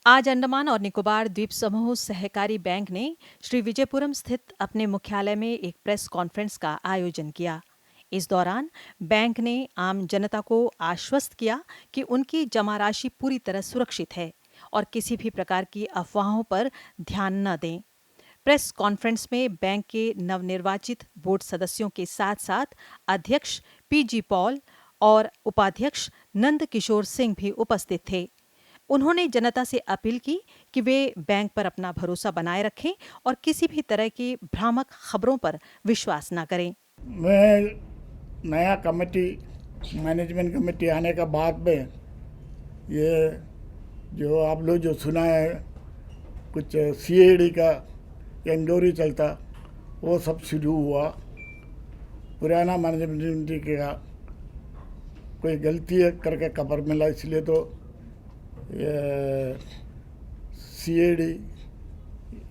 आज अंडमान और निकोबार द्वीप समूह सहकारी बैंक ने श्री विजयपुरम स्थित अपने मुख्यालय में एक प्रेस कॉन्फ्रेंस का आयोजन किया। इस दौरान बैंक ने आम जनता को आश्वस्त किया कि उनकी जमा राशि पूरी तरह सुरक्षित है और किसी भी प्रकार की अफवाहों पर ध्यान न दें। प्रेस कॉन्फ्रेंस में बैंक के नवनिर्वाचित बोर्ड सदस्यों के साथ साथ अध्यक्ष पीजी पॉल और उपाध्यक्ष नंद किशोर सिंह भी उपस्थित थे। उन्होंने जनता से अपील की कि वे बैंक पर अपना भरोसा बनाए रखें और किसी भी तरह की भ्रामक खबरों पर विश्वास न करें। मैं नया कमेटी मैनेजमेंट कमेटी आने का बाद में ये जो आप लोग जो सुना है कुछ सीएडी का इंक्वायरी चलता वो सब शुरू हुआ। पुराना मैनेजमेंट कमेटी का कोई गलती है करके खबर मिला, इसलिए तो सीएडी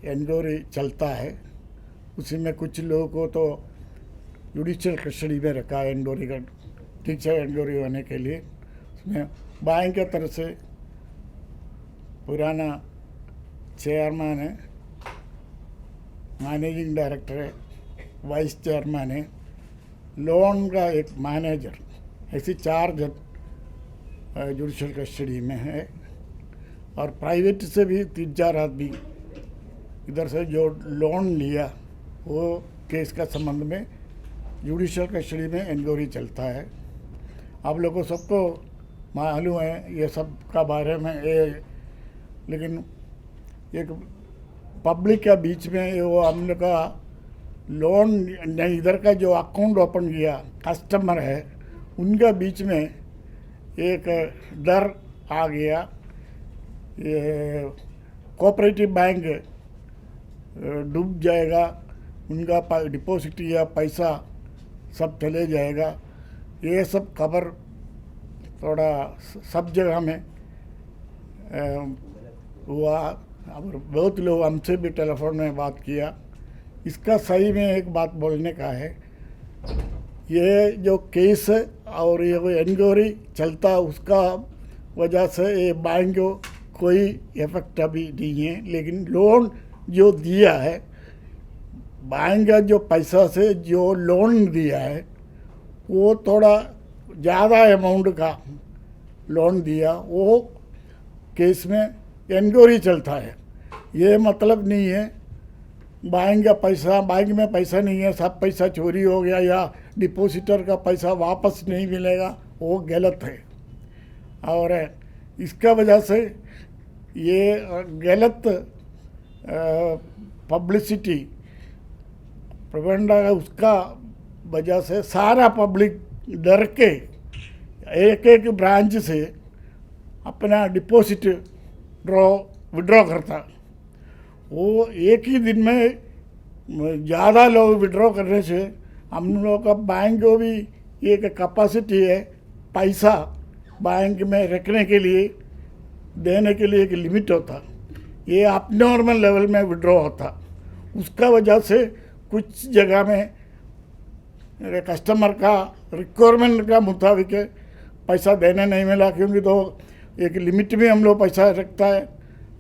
इंक्वायरी चलता है। उसी में कुछ लोगों को तो जुडिशियल कस्टडी में रखा है इंक्वायरी का, ठीक से इंक्वायरी होने के लिए। उसमें बैंक की तरफ से पुराना चेयरमैन है, मैनेजिंग डायरेक्टर है, वाइस चेयरमैन है, लोन का एक मैनेजर, ऐसे 4 जन जुडिशियल कस्टडी में है। और प्राइवेट से भी 3-4 आदमी इधर से जो लोन लिया वो केस का संबंध में जुडिशियल कस्टडी में इंक्वायरी चलता है। आप लोगों को सबको मालूम है ये सब का बारे में लेकिन एक पब्लिक के बीच में वो हम लोग का लोन नहीं, इधर का जो अकाउंट ओपन किया कस्टमर है उनका बीच में एक डर आ गया। ये कोऑपरेटिव बैंक डूब जाएगा, उनका डिपॉजिट या पैसा सब चले जाएगा, ये सब खबर थोड़ा सब जगह में हुआ। और बहुत लोग हमसे भी टेलीफोन में बात किया। इसका सही में एक बात बोलने का है, ये जो केस और ये इंक्वायरी चलता उसका वजह से ये बैंक को कोई इफेक्ट अभी नहीं है। लेकिन लोन जो दिया है, बैंक का जो पैसा से जो लोन दिया है वो थोड़ा ज़्यादा अमाउंट का लोन दिया, वो केस में इंक्वायरी चलता है। ये मतलब नहीं है बैंक का पैसा, बैंक में पैसा नहीं है, सब पैसा चोरी हो गया या डिपॉजिटर का पैसा वापस नहीं मिलेगा, वो गलत है। और इसका वजह से ये गलत पब्लिसिटी प्रोपेगेंडा उसका वजह से सारा पब्लिक डर के एक एक ब्रांच से अपना डिपॉजिट विड्रॉ करता। वो एक ही दिन में ज़्यादा लोग विड्रॉ करने से हम लोग का बैंक को भी एक कैपेसिटी है, पैसा बैंक में रखने के लिए देने के लिए एक लिमिट होता, ये अप नॉर्मल लेवल में विड्रॉ होता। उसका वजह से कुछ जगह में कस्टमर का रिक्वायरमेंट का मुताबिक पैसा देने नहीं मिला, क्योंकि तो एक लिमिट में हम लोग पैसा रखता है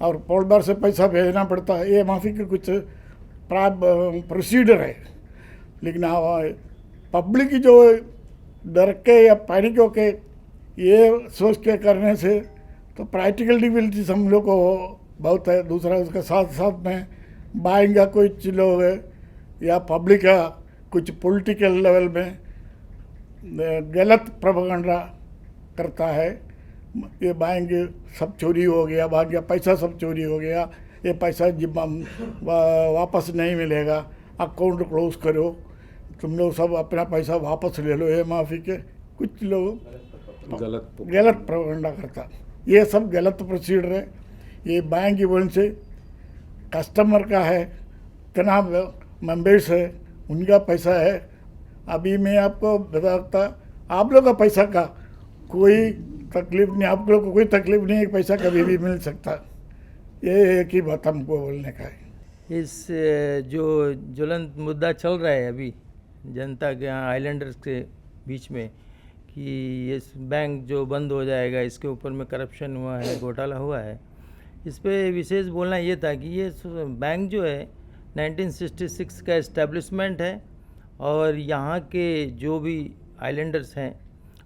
और पोल बार से पैसा भेजना पड़ता है। ये माफ़ी के कुछ प्रोसीजर है। लेकिन पब्लिक जो डर के या पैनिक होके ये सोच के करने से तो प्रैक्टिकल डिफिकल्टीज हम लोग को बहुत है। दूसरा उसके साथ साथ में बैंक का कुछ लोग या पब्लिक का कुछ पॉलिटिकल लेवल में गलत प्रोपेगेंडा करता है। ये बैंक सब चोरी हो गया, बैंक का पैसा सब चोरी हो गया, ये पैसा वापस नहीं मिलेगा, अकाउंट क्लोज करो, तुम लोग सब अपना पैसा वापस ले लो, ये माफ़ी के कुछ लोग गलत प्रोपेगेंडा करता। ये सब गलत प्रोसीजर है। ये बैंक की वजह से कस्टमर का है, इतना मेंबर्स है, उनका पैसा है। अभी मैं आपको बताता, आप लोग का पैसा का कोई तकलीफ नहीं, आप लोग को कोई तकलीफ नहीं है, पैसा कभी भी मिल सकता। ये एक ही बात हमको बोलने का है। इस जो ज्वलंत मुद्दा चल रहा है अभी जनता के यहाँ आइलैंडर्स के बीच में कि ये बैंक जो बंद हो जाएगा, इसके ऊपर में करप्शन हुआ है, घोटाला हुआ है, इस पे विशेष बोलना ये था कि ये बैंक जो है 1966 का इस्टेब्लिशमेंट है और यहाँ के जो भी आइलैंडर्स हैं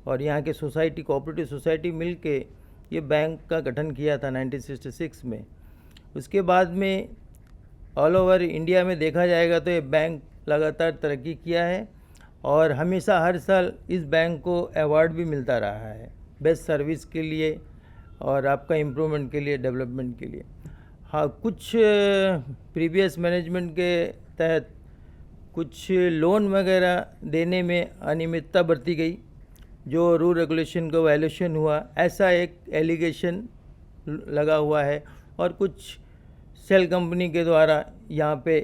और यहाँ के सोसाइटी कोऑपरेटिव सोसाइटी मिल के ये बैंक का गठन किया था 1966 में। उसके बाद में ऑल ओवर इंडिया में देखा जाएगा तो ये बैंक लगातार तरक्की किया है और हमेशा हर साल इस बैंक को अवार्ड भी मिलता रहा है बेस्ट सर्विस के लिए और आपका इम्प्रूवमेंट के लिए, डेवलपमेंट के लिए। हाँ, कुछ प्रीवियस मैनेजमेंट के तहत कुछ लोन वगैरह देने में अनियमितता बरती गई, जो रूल रेगुलेशन का वायलेशन हुआ, ऐसा एक एलिगेशन लगा हुआ है। और कुछ सेल कंपनी के द्वारा यहाँ पे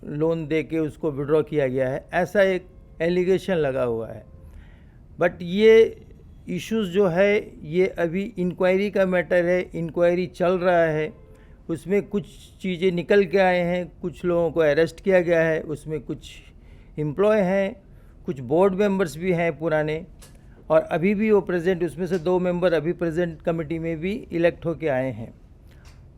लोन दे के उसको विड्रॉ किया गया है, ऐसा एक एलिगेशन लगा हुआ है। बट ये इश्यूज़ जो है ये अभी इंक्वायरी का मैटर है, इंक्वायरी चल रहा है, उसमें कुछ चीज़ें निकल के आए हैं, कुछ लोगों को अरेस्ट किया गया है, उसमें कुछ एम्प्लॉय हैं, कुछ बोर्ड मेंबर्स भी हैं पुराने और अभी भी वो प्रेजेंट, उसमें से 2 मेंबर अभी प्रेजेंट कमेटी में भी इलेक्ट होके आए हैं।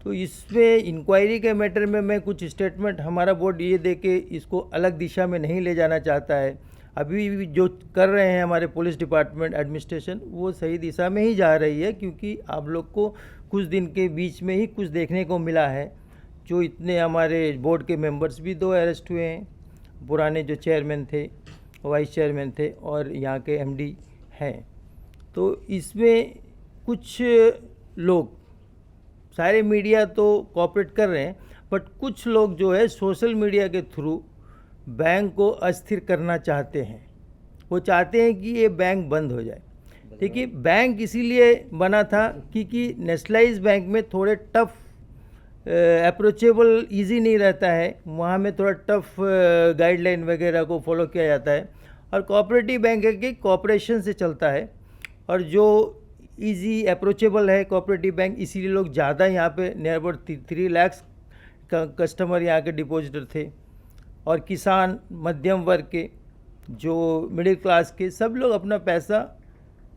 तो इसमें इंक्वायरी के मैटर में मैं कुछ स्टेटमेंट, हमारा बोर्ड ये दे के इसको अलग दिशा में नहीं ले जाना चाहता है। अभी भी जो कर रहे हैं हमारे पुलिस डिपार्टमेंट एडमिनिस्ट्रेशन वो सही दिशा में ही जा रही है, क्योंकि आप लोग को कुछ दिन के बीच में ही कुछ देखने को मिला है। जो इतने हमारे बोर्ड के मेंबर्स भी 2 अरेस्ट हुए हैं, पुराने जो चेयरमैन थे, वाइस चेयरमैन थे और यहाँ के एमडी हैं। तो इसमें कुछ लोग, सारे मीडिया तो कोऑपरेट कर रहे हैं, बट कुछ लोग जो है सोशल मीडिया के थ्रू बैंक को अस्थिर करना चाहते हैं। वो चाहते हैं कि ये बैंक बंद हो जाए। देखिए, बैंक इसीलिए बना था क्योंकि नेशनलाइज बैंक में थोड़े टफ अप्रोचेबल इजी नहीं रहता है, वहाँ में थोड़ा टफ गाइडलाइन वगैरह को फॉलो किया जाता है। और कोऑपरेटिव बैंक है कि कोऑपरेशन से चलता है और जो इजी अप्रोचेबल है कोऑपरेटिव बैंक, इसीलिए लोग ज़्यादा यहाँ पे नियर अबाउट 3 लाख का कस्टमर यहाँ के डिपॉजिटर थे। और किसान, मध्यम वर्ग के, जो मिडिल क्लास के, सब लोग अपना पैसा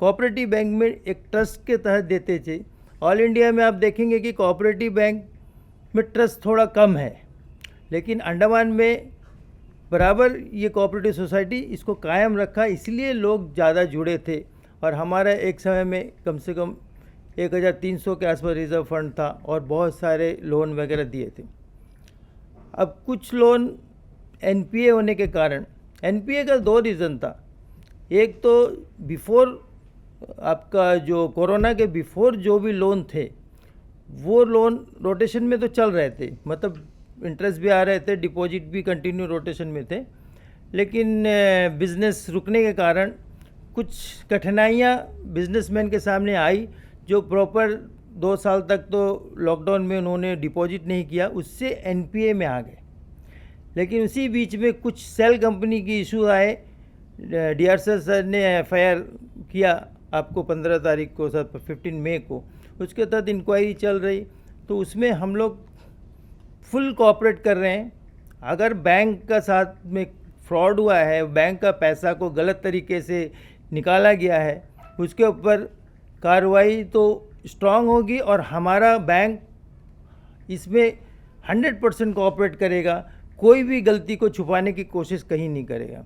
कोऑपरेटिव बैंक में एक ट्रस्ट के तहत देते थे। ऑल इंडिया में आप देखेंगे कि कोऑपरेटिव बैंक में ट्रस्ट थोड़ा कम है, लेकिन अंडमान में बराबर ये कोऑपरेटिव सोसाइटी इसको कायम रखा, इसलिए लोग ज़्यादा जुड़े थे। और हमारा एक समय में कम से कम 1300 के आसपास रिजर्व फंड था और बहुत सारे लोन वगैरह दिए थे। अब कुछ लोन एनपीए होने के कारण, एनपीए का 2 रीज़न था। एक तो बिफोर आपका जो कोरोना के बिफोर जो भी लोन थे वो लोन रोटेशन में तो चल रहे थे, मतलब इंटरेस्ट भी आ रहे थे, डिपॉजिट भी कंटिन्यू रोटेशन में थे। लेकिन बिज़नेस रुकने के कारण कुछ कठिनाइयाँ बिजनेसमैन के सामने आई, जो प्रॉपर 2 साल तक तो लॉकडाउन में उन्होंने डिपॉजिट नहीं किया, उससे एनपीए में आ गए। लेकिन उसी बीच में कुछ सेल कंपनी की इशू आए, डीआरसी सर ने एफआईआर किया आपको 15 तारीख को, 15 मई को, उसके तहत इंक्वायरी चल रही। तो उसमें हम लोग फुल कोऑपरेट कर रहे हैं। अगर बैंक का साथ में फ्रॉड हुआ है, बैंक का पैसा को गलत तरीके से निकाला गया है, उसके ऊपर कार्रवाई तो स्ट्रांग होगी और हमारा बैंक इसमें 100% कोऑपरेट करेगा, कोई भी गलती को छुपाने की कोशिश कहीं नहीं करेगा।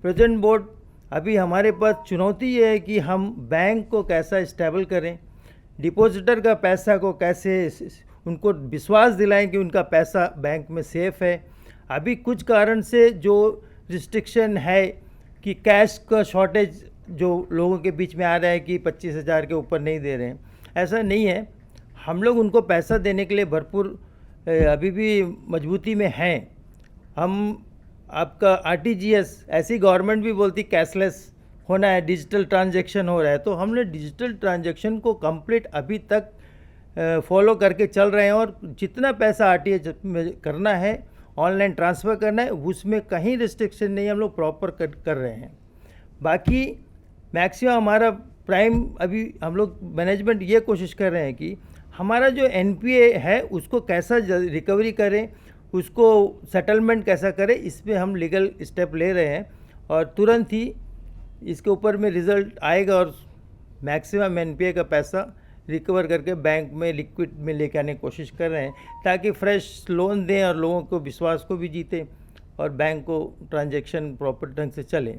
प्रेजेंट बोर्ड, अभी हमारे पास चुनौती ये है कि हम बैंक को कैसा स्टेबल करें, डिपॉजिटर का पैसा को कैसे उनको विश्वास दिलाएं कि उनका पैसा बैंक में सेफ़ है। अभी कुछ कारण से जो रिस्ट्रिक्शन है कि कैश का शॉर्टेज जो लोगों के बीच में आ रहा है कि 25,000 के ऊपर नहीं दे रहे हैं, ऐसा नहीं है। हम लोग उनको पैसा देने के लिए भरपूर अभी भी मजबूती में हैं। हम आपका आरटीजीएस, ऐसी गवर्नमेंट भी बोलती कैशलेस होना है, डिजिटल ट्रांजैक्शन हो रहा है, तो हमने डिजिटल ट्रांजैक्शन को कंप्लीट अभी तक फॉलो करके चल रहे हैं। और जितना पैसा आरटीजीएस में करना है, ऑनलाइन ट्रांसफ़र करना है, उसमें कहीं रिस्ट्रिक्शन नहीं, हम लोग प्रॉपर कर रहे हैं। बाकी मैक्सिमम हमारा प्राइम, अभी हम लोग मैनेजमेंट ये कोशिश कर रहे हैं कि हमारा जो एनपीए है उसको कैसा रिकवरी करें, उसको सेटलमेंट कैसा करें, इस पर हम लीगल स्टेप ले रहे हैं और तुरंत ही इसके ऊपर में रिज़ल्ट आएगा और मैक्सिमम एनपीए का पैसा रिकवर करके बैंक में लिक्विड में लेके आने की कोशिश कर रहे हैं, ताकि फ्रेश लोन दें और लोगों को विश्वास को भी जीते और बैंक को ट्रांजैक्शन प्रॉपर ढंग से चले।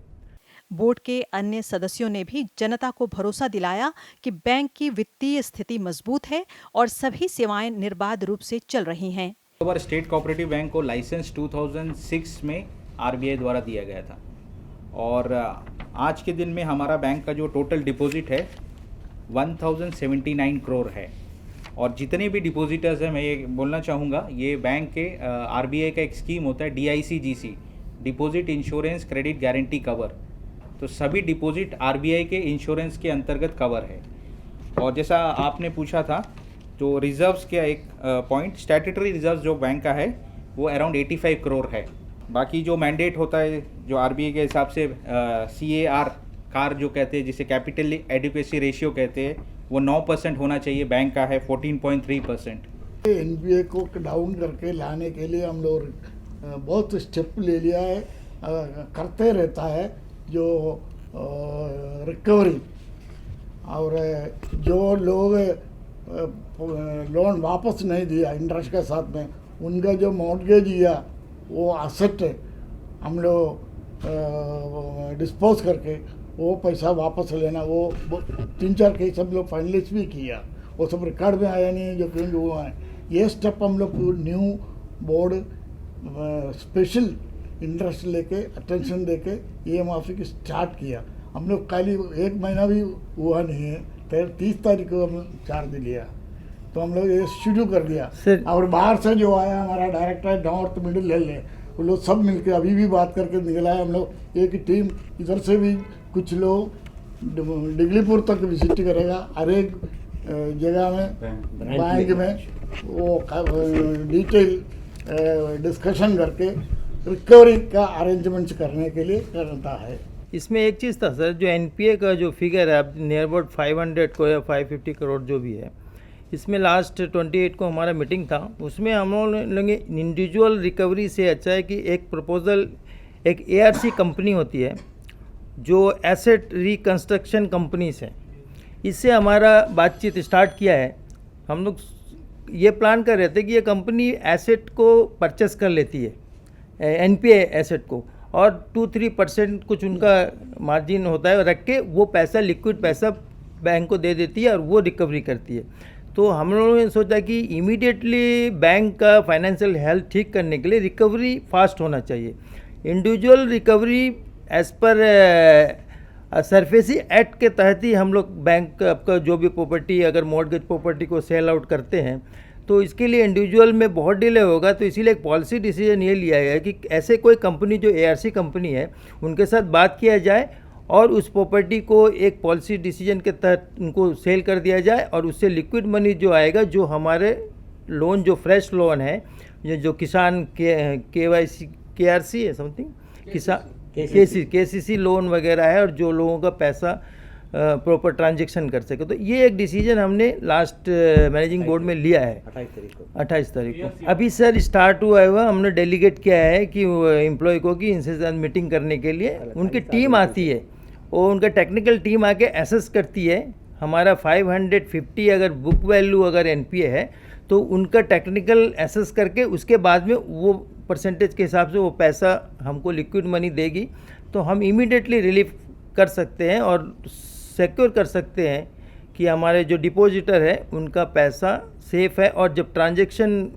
बोर्ड के अन्य सदस्यों ने भी जनता को भरोसा दिलाया कि बैंक की वित्तीय स्थिति मजबूत है और सभी सेवाएं निर्बाध रूप से चल रही हैं। स्टेट कोऑपरेटिव बैंक को लाइसेंस 2006 में आरबीआई द्वारा दिया गया था और आज के दिन में हमारा बैंक का जो टोटल डिपॉजिट है 1079 करोड़ है। और जितने भी डिपॉजिटर्स हैं, मैं ये बोलना चाहूँगा, ये बैंक के आरबीआई का एक स्कीम होता है DICGC, deposit insurance credit guarantee cover. तो सभी डिपॉजिट आरबीआई के इंश्योरेंस के अंतर्गत कवर है। और जैसा आपने पूछा था, तो रिजर्व्स का एक पॉइंट, स्टैट्यूटरी रिजर्व जो बैंक का है वो अराउंड 85 करोड़ है। बाकी जो मैंडेट होता है जो आरबीआई के हिसाब से CAR कार जो कहते हैं, जिसे कैपिटल एडिक्वेसी रेशियो कहते हैं, वो 9% होना चाहिए, बैंक का है 14.3%। NPA को डाउन करके लाने के लिए हम लोग बहुत स्टेप ले लिया है, करते रहता है जो रिकवरी। और जो लोग लोन वापस नहीं दिया इंटरेस्ट के साथ में, उनका जो मॉर्गेज दिया वो असेट हम लोग डिस्पोज करके वो पैसा वापस लेना, वो 3-4 केस हम लोग फाइनलाइज भी किया। वो सब रिकॉर्ड में आया नहीं जो क्योंकि हुआ है। ये स्टेप हम लोग न्यू बोर्ड स्पेशल इंटरेस्ट लेके अटेंशन देके ये माफी की स्टार्ट किया। हम लोग खाली 1 महीना भी हुआ नहीं है, 30 तारीख को हम चार्ज लिया, तो हम लोग ये शुरू कर दिया। और बाहर से जो आया हमारा डायरेक्टर नॉर्थ मिडिल ले वो लोग सब मिलके अभी भी बात करके निकला है। हम लोग एक टीम इधर से भी कुछ लोग डिगलीपुर तक विजिट करेगा, हर एक जगह में बैंक में वो डिटेल डिस्कशन करके रिकवरी का अरेंजमेंट करने के लिए करता है। इसमें एक चीज़ था सर, जो NPA का जो फिगर है अब नियर अबाउट 500 को या 550 करोड़ जो भी है, इसमें लास्ट 28 को हमारा मीटिंग था, उसमें हम लोग इंडिविजुअल रिकवरी से अच्छा है कि एक प्रपोजल, एक ARC कंपनी होती है जो एसेट रिकंस्ट्रक्शन कंपनीज है, इससे हमारा बातचीत स्टार्ट किया है। हम लोग ये प्लान कर रहे थे कि ये कंपनी एसेट को परचेस कर लेती है, NPA एसेट को, और 2-3% कुछ उनका मार्जिन होता है रख के वो पैसा, लिक्विड पैसा बैंक को दे देती है और वो रिकवरी करती है। तो हम लोगों ने सोचा कि इमीडिएटली बैंक का फाइनेंशियल हेल्थ ठीक करने के लिए रिकवरी फास्ट होना चाहिए। Individual recovery as per SARFAESI act के तहत ही हम लोग बैंक आपका जो भी प्रॉपर्टी, अगर मॉर्गेज प्रॉपर्टी को सेल आउट करते हैं तो इसके लिए इंडिविजुअल में बहुत डिले होगा। तो इसीलिए एक पॉलिसी डिसीजन ये लिया गया कि ऐसे कोई कंपनी जो ARC कंपनी है उनके साथ बात किया जाए और उस प्रॉपर्टी को एक पॉलिसी डिसीजन के तहत उनको सेल कर दिया जाए और उससे लिक्विड मनी जो आएगा, जो हमारे लोन, जो फ्रेश लोन है, जो किसान KYC KRC है समथिंग, किसान KCC लोन वगैरह है, और जो लोगों का पैसा प्रॉपर ट्रांजैक्शन कर सके। तो ये एक डिसीजन हमने लास्ट मैनेजिंग बोर्ड में लिया है 28 तारीख को। अभी सर स्टार्ट हुआ है, हमने डेलीगेट किया है कि एम्प्लॉय को कि इनसे साथ मीटिंग करने के लिए उनकी टीम आती है और उनका टेक्निकल टीम आके एसेस करती है। हमारा 550 अगर बुक वैल्यू अगर NPA है तो उनका टेक्निकल एसेस करके उसके बाद में वो परसेंटेज के हिसाब से वो पैसा हमको लिक्विड मनी देगी, तो हम इमीडिएटली रिलीफ कर सकते हैं और सिक्योर कर सकते हैं कि हमारे जो डिपॉजिटर है उनका पैसा सेफ है। और जब ट्रांजैक्शन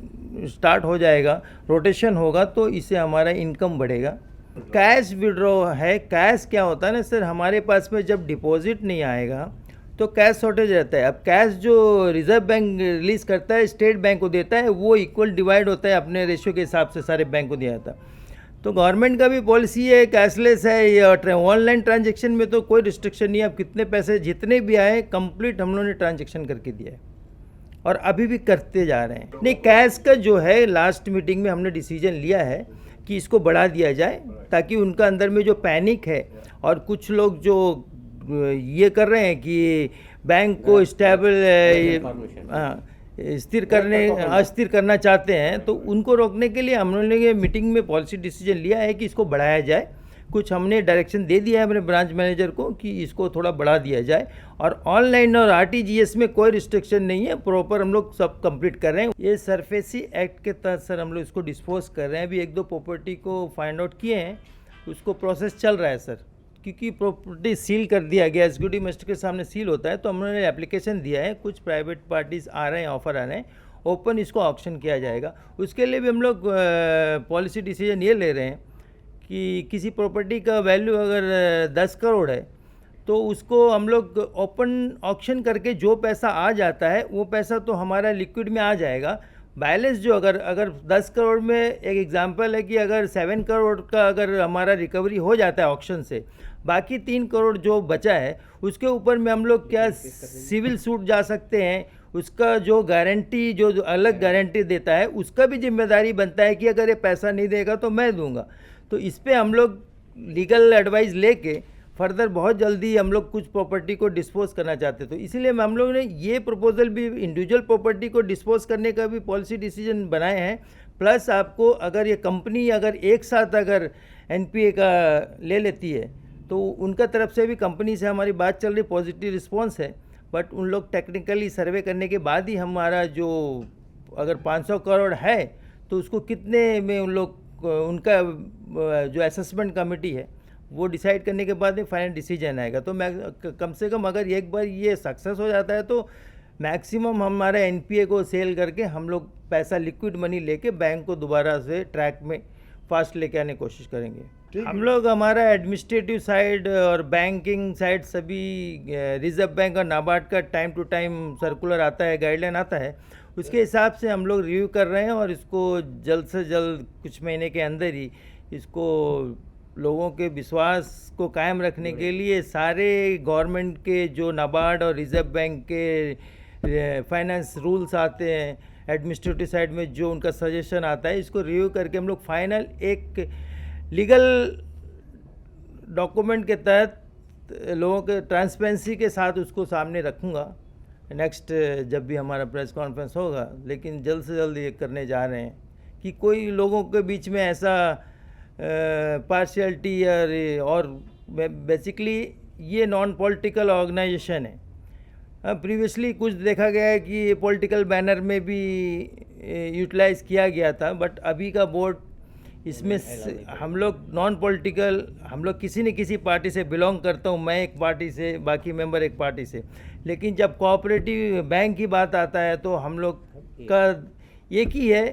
स्टार्ट हो जाएगा, रोटेशन होगा, तो इससे हमारा इनकम बढ़ेगा। कैश विड्रॉ है, कैश क्या होता है ना सर, हमारे पास में जब डिपॉजिट नहीं आएगा तो कैश शॉर्टेज रहता है। अब कैश जो रिजर्व बैंक रिलीज़ करता है, स्टेट बैंक को देता है, वो इक्वल डिवाइड होता है अपने रेशियो के हिसाब से सारे बैंक को दिया जाता है। तो गवर्नमेंट का भी पॉलिसी है, कैशलेस है, ये ऑनलाइन ट्रांजैक्शन में तो कोई रिस्ट्रिक्शन नहीं है। अब कितने पैसे जितने भी आए कंप्लीट हम लोगों ने ट्रांजैक्शन करके दिया है और अभी भी करते जा रहे हैं। नहीं, कैश का जो है लास्ट मीटिंग में हमने डिसीजन लिया है कि इसको बढ़ा दिया जाए, ताकि उनका अंदर में जो पैनिक है और कुछ लोग जो ये कर रहे हैं कि बैंक को स्थिर करने अस्थिर करना चाहते हैं, तो उनको रोकने के लिए हम लोगों ने मीटिंग में पॉलिसी डिसीजन लिया है कि इसको बढ़ाया जाए कुछ हमने डायरेक्शन दे दिया है अपने ब्रांच मैनेजर को कि इसको थोड़ा बढ़ा दिया जाए। और ऑनलाइन और आरटीजीएस में कोई रिस्ट्रिक्शन नहीं है, प्रॉपर हम लोग सब कंप्लीट कर रहे हैं। ये सरफेसी एक्ट के तहत सर हम लोग इसको डिस्पोज कर रहे हैं। अभी 1-2 प्रॉपर्टी को फाइंड आउट किए हैं, उसको प्रोसेस चल रहा है सर, क्योंकि प्रॉपर्टी सील कर दिया गया, एग्जीक्यूटिव मजिस्ट्रेट के सामने सील होता है, तो हमने एप्लीकेशन दिया है, कुछ प्राइवेट पार्टीज आ रहे हैं, ऑफर आ रहे हैं, ओपन इसको ऑक्शन किया जाएगा। उसके लिए भी हम लोग पॉलिसी डिसीजन ये ले रहे हैं कि किसी प्रॉपर्टी का वैल्यू अगर 10 करोड़ है तो उसको हम लोग ओपन ऑक्शन करके जो पैसा आ जाता है वो पैसा तो हमारा लिक्विड में आ जाएगा। बैलेंस जो अगर 10 करोड़ में एक एग्जांपल है कि अगर 7 करोड़ का अगर हमारा रिकवरी हो जाता है ऑक्शन से, बाकी 3 करोड़ जो बचा है उसके ऊपर में हम लोग क्या सिविल सूट जा सकते हैं। उसका जो गारंटी जो अलग गारंटी देता है उसका भी जिम्मेदारी बनता है कि अगर ये पैसा नहीं देगा तो मैं दूंगा। तो इस पे हम लोग लीगल एडवाइस लेके फर्दर बहुत जल्दी हम लोग कुछ प्रॉपर्टी को डिस्पोज करना चाहते हैं। तो इसीलिए हम लोग ने ये प्रपोजल भी इंडिविजुअल प्रॉपर्टी को डिस्पोज करने का भी पॉलिसी डिसीजन बनाए हैं। प्लस आपको अगर ये कंपनी अगर एक साथ अगर एनपीए का ले लेती है तो उनका तरफ से भी कंपनी से हमारी बात चल रही, पॉजिटिव रिस्पॉन्स है। बट उन लोग टेक्निकली सर्वे करने के बाद ही हमारा जो अगर 500 करोड़ है तो उसको कितने में उन लोग उनका जो असेसमेंट कमेटी है वो डिसाइड करने के बाद में फाइनल डिसीजन आएगा। तो मैं कम से कम अगर एक बार ये सक्सेस हो जाता है तो मैक्सिमम हमारे एनपीए को सेल करके हम लोग पैसा लिक्विड मनी लेके बैंक को दोबारा से ट्रैक में फास्ट लेके आने की कोशिश करेंगे। हम लोग हमारा एडमिनिस्ट्रेटिव साइड और बैंकिंग साइड सभी रिजर्व बैंक और नाबार्ड का टाइम टू टाइम सर्कुलर आता है, गाइडलाइन आता है, उसके हिसाब से हम लोग रिव्यू कर रहे हैं और इसको जल्द से जल्द कुछ महीने के अंदर ही इसको लोगों के विश्वास को कायम रखने के लिए सारे गवर्नमेंट के जो नाबार्ड और रिजर्व बैंक के फाइनेंस रूल्स आते हैं, एडमिनिस्ट्रेटिव साइड में जो उनका सजेशन आता है, इसको रिव्यू करके हम लोग फाइनल एक लीगल डॉक्यूमेंट के तहत लोगों के ट्रांसपेरेंसी के साथ उसको सामने रखूँगा नेक्स्ट जब भी हमारा प्रेस कॉन्फ्रेंस होगा। लेकिन जल्द से जल्द ये करने जा रहे हैं कि कोई लोगों के बीच में ऐसा पार्शियलिटी और बेसिकली ये नॉन पॉलिटिकल ऑर्गेनाइजेशन है। प्रीवियसली कुछ देखा गया है कि पॉलिटिकल बैनर में भी यूटिलाइज किया गया था, बट अभी का बोर्ड इसमें हम लोग नॉन पॉलिटिकल, हम लोग किसी न किसी पार्टी से बिलोंग करता हूँ, मैं एक पार्टी से, बाकी मेंबर एक पार्टी से। लेकिन जब कोऑपरेटिव बैंक की बात आता है तो हम लोग का एक ही है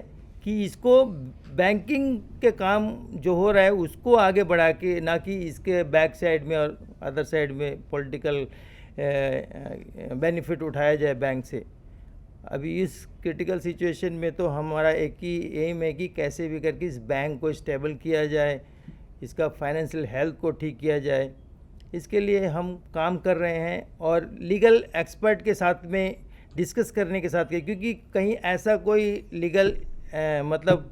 कि इसको बैंकिंग के काम जो हो रहा है उसको आगे बढ़ा के, ना कि इसके बैक साइड में और अदर साइड में पॉलिटिकल बेनिफिट उठाया जाए बैंक से। अभी इस क्रिटिकल सिचुएशन में तो हमारा एक ही एम है कि कैसे भी करके इस बैंक को स्टेबल किया जाए, इसका फाइनेंशियल हेल्थ को ठीक किया जाए। इसके लिए हम काम कर रहे हैं और लीगल एक्सपर्ट के साथ में डिस्कस करने के साथ, क्योंकि कहीं ऐसा कोई लीगल मतलब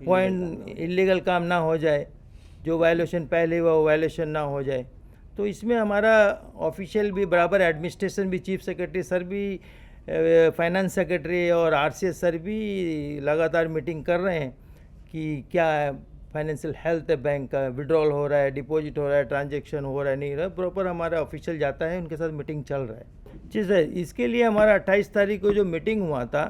पॉइंट इलीगल काम ना हो जाए, जो वायलेशन पहले हुआ वो वायलेशन ना हो जाए। तो इसमें हमारा ऑफिशियल भी बराबर, एडमिनिस्ट्रेशन भी, चीफ सेक्रेटरी सर भी, फाइनेंस सेक्रेटरी और आरसीएस सर भी लगातार मीटिंग कर रहे हैं कि क्या फाइनेंशियल हेल्थ है बैंक का, विड्रॉल हो रहा है, डिपॉजिट हो रहा है, ट्रांजैक्शन हो रहा है, नहीं हो रहा है, प्रॉपर हमारा ऑफिशियल जाता है, उनके साथ मीटिंग चल रहा है। जी सर, इसके लिए हमारा 28 तारीख को जो मीटिंग हुआ था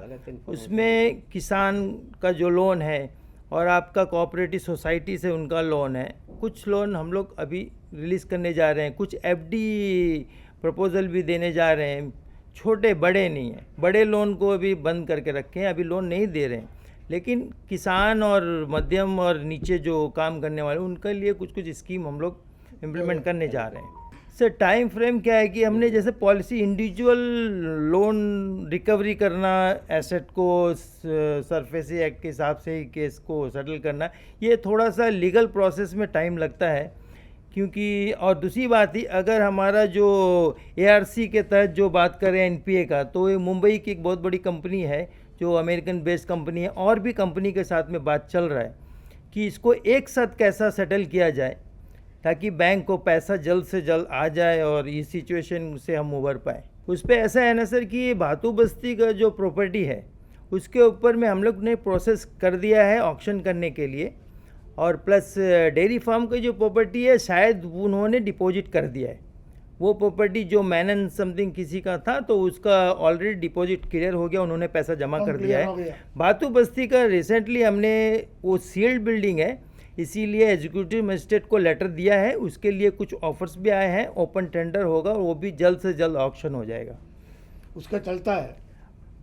उसमें किसान का जो लोन है और आपका कोऑपरेटिव सोसाइटी से उनका लोन है, कुछ लोन हम लोग अभी रिलीज़ करने जा रहे हैं, कुछ एफडी प्रपोजल भी देने जा रहे हैं। छोटे बड़े नहीं हैं, बड़े लोन को अभी बंद करके रखे हैं, अभी लोन नहीं दे रहे हैं। लेकिन किसान और मध्यम और नीचे जो काम करने वाले उनके लिए कुछ कुछ स्कीम हम लोग इम्प्लीमेंट करने जा रहे हैं। सर टाइम फ्रेम क्या है कि हमने जैसे पॉलिसी इंडिविजुअल लोन रिकवरी करना, एसेट को सरफेसी एक्ट के हिसाब से ही केस को सेटल करना, ये थोड़ा सा लीगल प्रोसेस में टाइम लगता है। क्योंकि और दूसरी बात ही, अगर हमारा जो एआरसी के तहत जो बात करें एनपीए का, तो ये मुंबई की एक बहुत बड़ी कंपनी है जो अमेरिकन बेस्ड कंपनी है, और भी कंपनी के साथ में बात चल रहा है कि इसको एक साथ कैसा सेटल किया जाए ताकि बैंक को पैसा जल्द से जल्द आ जाए और इस सिचुएशन से हम उबर पाएँ। उस पर ऐसा है ना सर कि ये भातू बस्ती का जो प्रॉपर्टी है उसके ऊपर में हम लोग ने प्रोसेस कर दिया है ऑक्शन करने के लिए, और प्लस डेयरी फार्म की जो प्रॉपर्टी है शायद उन्होंने डिपॉजिट कर दिया है। वो प्रॉपर्टी जो मैनन समथिंग किसी का था तो उसका ऑलरेडी डिपॉजिट क्लियर हो गया, उन्होंने पैसा जमा कर दिया clear हो है। गया। बातू बस्ती का रिसेंटली हमने वो सील्ड बिल्डिंग है, इसीलिए एग्जीक्यूटिव मजिस्ट्रेट को लेटर दिया है, उसके लिए कुछ ऑफर्स भी आए हैं, ओपन टेंडर होगा और वो भी जल्द से जल्द ऑक्शन हो जाएगा। उसका चलता है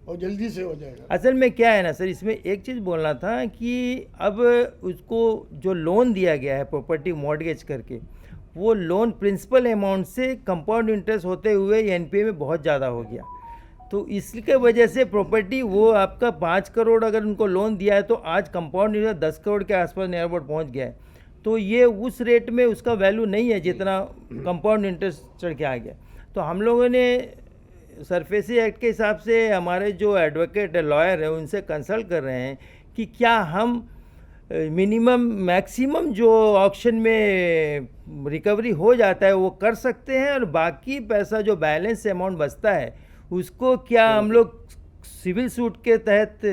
और जल्दी से हो जाएगा। असल में क्या है ना सर, इसमें एक चीज़ बोलना था कि अब उसको जो लोन दिया गया है प्रॉपर्टी मॉर्गेज करके, वो लोन प्रिंसिपल अमाउंट से कंपाउंड इंटरेस्ट होते हुए एनपीए में बहुत ज़्यादा हो गया। तो इसके वजह से प्रॉपर्टी वो आपका 5 करोड़ अगर उनको लोन दिया है तो आज कंपाउंड इंटरेस्ट 10 करोड़ के आसपास नियर अबाउट पहुँच गया है। तो ये उस रेट में उसका वैल्यू नहीं है जितना कंपाउंड इंटरेस्ट चढ़ के आ गया। तो हम लोगों ने सरफेसी एक्ट के हिसाब से हमारे जो एडवोकेट लॉयर हैं उनसे कंसल्ट कर रहे हैं कि क्या हम मिनिमम मैक्सिमम जो ऑक्शन में रिकवरी हो जाता है वो कर सकते हैं, और बाकी पैसा जो बैलेंस अमाउंट बचता है उसको क्या हम लोग सिविल सूट के तहत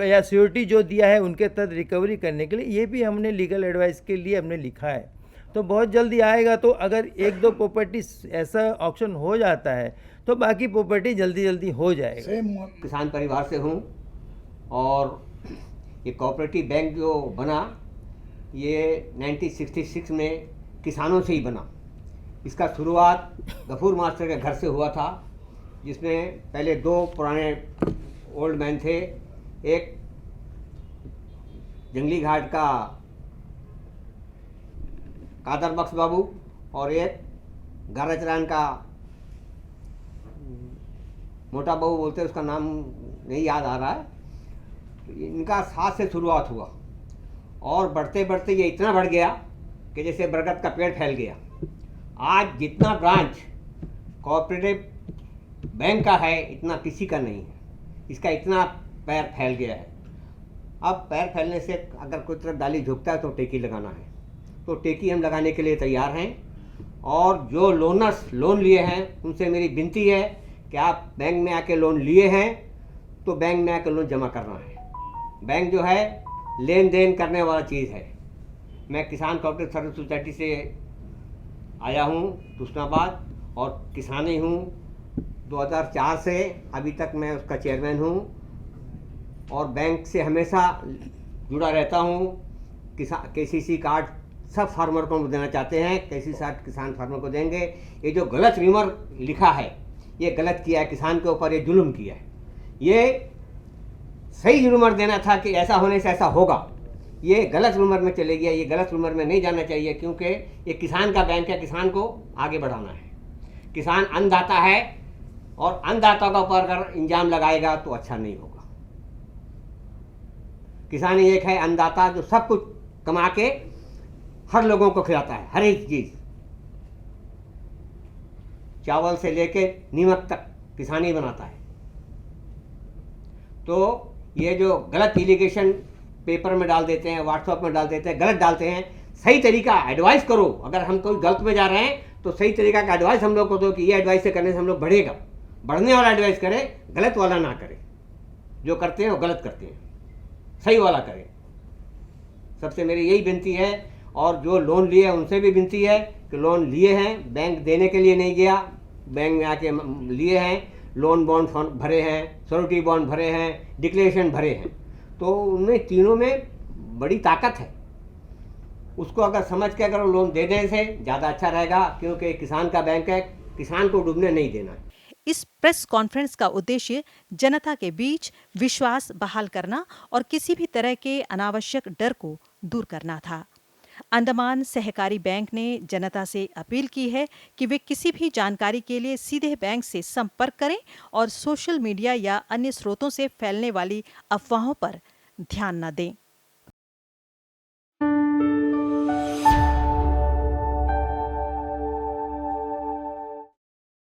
या सिक्योरिटी जो दिया है उनके तहत रिकवरी करने के लिए, ये भी हमने लीगल एडवाइस के लिए हमने लिखा है। तो बहुत जल्दी आएगा। तो अगर 1-2 प्रॉपर्टी ऐसा ऑक्शन हो जाता है तो बाकी प्रॉपर्टी जल्दी जल्दी हो जाएगा। सेम किसान परिवार से हूँ और ये कोऑपरेटिव बैंक जो बना ये 1966 में किसानों से ही बना। इसका शुरुआत गफूर मास्टर के घर से हुआ था, जिसमें पहले 2 पुराने ओल्ड मैन थे, एक जंगली घाट का कादर बख्श बाबू और एक गाराचरान का मोटा बाबू बोलते हैं, उसका नाम नहीं याद आ रहा है। तो इनका साथ से शुरुआत हुआ और बढ़ते बढ़ते ये इतना बढ़ गया कि जैसे बरगद का पेड़ फैल गया। आज जितना ब्रांच कोऑपरेटिव बैंक का है इतना किसी का नहीं है, इसका इतना पैर फैल गया है। अब पैर फैलने से अगर कोई तरफ डाली झुकता है तो टेकी लगाना है, तो टेकी हम लगाने के लिए तैयार हैं। और जो लोनर्स लोन लिए हैं उनसे मेरी विनती है कि आप बैंक में आके लोन लिए हैं तो बैंक में आके लोन जमा करना है। बैंक जो है लेन देन करने वाला चीज़ है। मैं किसान कोऑपरेटिव सर्विस सोसाइटी से आया हूँ तुष्णाबाद और किसान ही हूँ। 2004 से अभी तक मैं उसका चेयरमैन हूँ और बैंक से हमेशा जुड़ा रहता हूँ। केसीसी कार्ड सब फार्मर को देना चाहते हैं, केसीसी कार्ड किसान फार्मर को देंगे। ये जो गलत रिमर लिखा है ये गलत किया है, किसान के ऊपर ये जुल्म किया है। ये सही रूमर देना था कि ऐसा होने से ऐसा होगा, ये गलत रूमर में चले गया। ये गलत रूमर में नहीं जाना चाहिए क्योंकि ये किसान का बैंक है, किसान को आगे बढ़ाना है। किसान अन्नदाता है और अन्नदाता का ऊपर अगर इंजाम लगाएगा तो अच्छा नहीं होगा। किसान ही एक है अन्नदाता जो सब कुछ कमा के हर लोगों को खिलाता है, हर एक चीज़, चावल से लेके नीमक तक किसान ही बनाता है। तो ये जो गलत एलिगेशन पेपर में डाल देते हैं, व्हाट्सएप में डाल देते हैं, गलत डालते हैं। सही तरीका एडवाइस करो। अगर हम कोई गलत में जा रहे हैं तो सही तरीका का एडवाइस हम लोग को दो कि ये एडवाइस से करने से हम लोग बढ़ेगा। बढ़ने वाला एडवाइस करें, गलत वाला ना करें। जो करते हैं वो गलत करते हैं, सही वाला करें। सबसे मेरी यही विनती है। और जो लोन लिए हैं उनसे भी विनती है कि लोन लिए हैं, बैंक देने के लिए नहीं गया, बैंक में आके लिए हैं, लोन बॉन्ड भरे हैं, श्योरिटी बॉन्ड भरे हैं, डिक्लेरेशन भरे हैं। तो उनमें तीनों में बड़ी ताकत है। उसको अगर समझ के अगर लोन दे देने से ज़्यादा अच्छा रहेगा, क्योंकि किसान का बैंक है, किसान को डूबने नहीं देना है। इस प्रेस कॉन्फ्रेंस का उद्देश्य जनता के बीच विश्वास बहाल करना और किसी भी तरह के अनावश्यक डर को दूर करना था। अंडमान सहकारी बैंक ने जनता से अपील की है कि वे किसी भी जानकारी के लिए सीधे बैंक से संपर्क करें और सोशल मीडिया या अन्य स्रोतों से फैलने वाली अफवाहों पर ध्यान न दें।